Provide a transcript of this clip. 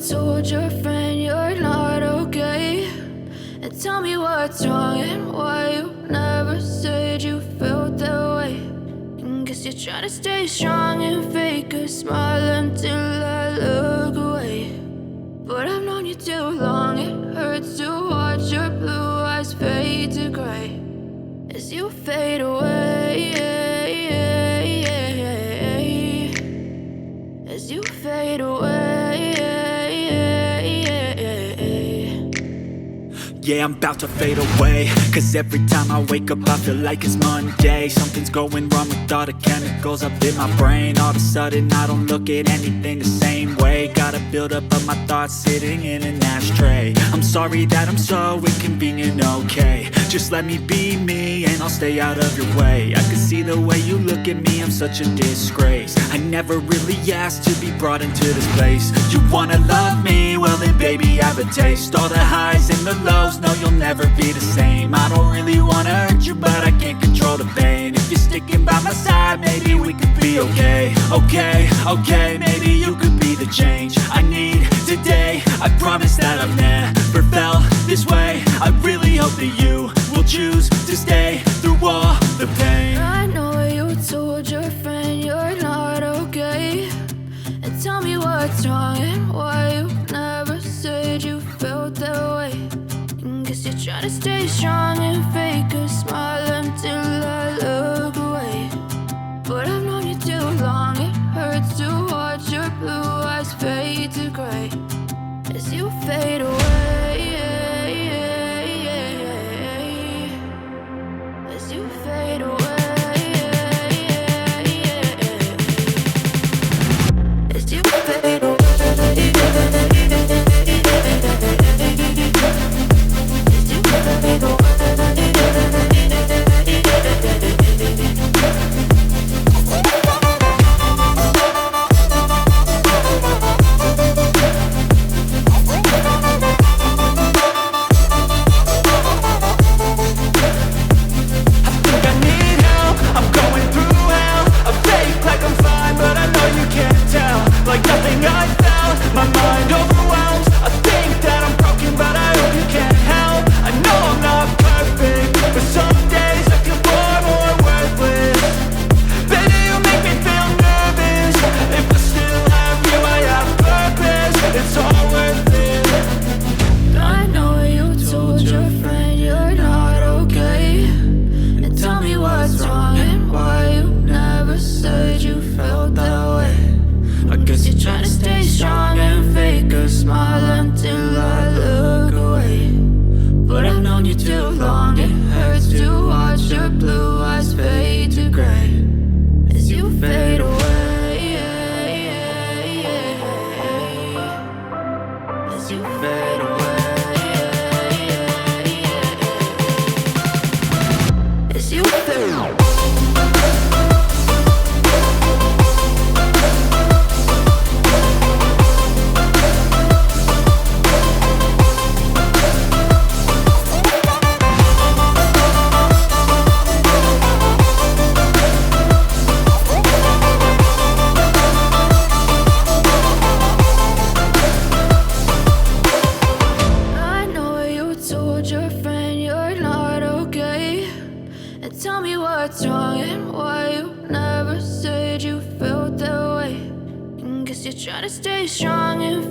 told your friend you're not okay. And tell me what's wrong and why you never said you felt that way. And guess you're trying to stay strong and fake a smile until I look away. But I've known you too long, it hurts to watch your blue eyes fade to gray as you fade away, as you fade away. Yeah, I'm about to fade away, cause every time I wake up I feel like it's Monday. Something's going wrong with all the chemicals up in my brain. All of a sudden I don't look at anything the same way. Got a buildup of my thoughts sitting in an ashtray. I'm sorry that I'm so inconvenient, okay. Just let me be me and I'll stay out of your way. I can see the way you look at me, I'm such a disgrace. I never really asked to be brought into this place. You wanna love me? Well then baby have a taste. All the highs and the lows, no you'll never be the same. I don't really wanna hurt you but I can't control the pain. If you're sticking by my side maybe we could be okay. Okay, maybe you could be the change I need today. I promise that I've never felt this way. I really hope that you will choose to stay through all the pain. I know you told your friend you're not okay. And tell me what's wrong and why you never said you felt that way. And guess you're trying to stay strong and fake a smile until I look away. But I've known you too long, it hurts to watch your blue eyes fade to gray as you fade away, as you fade away, as you fade away. What's wrong and why you never said you felt that way. And guess you're trying to stay strong and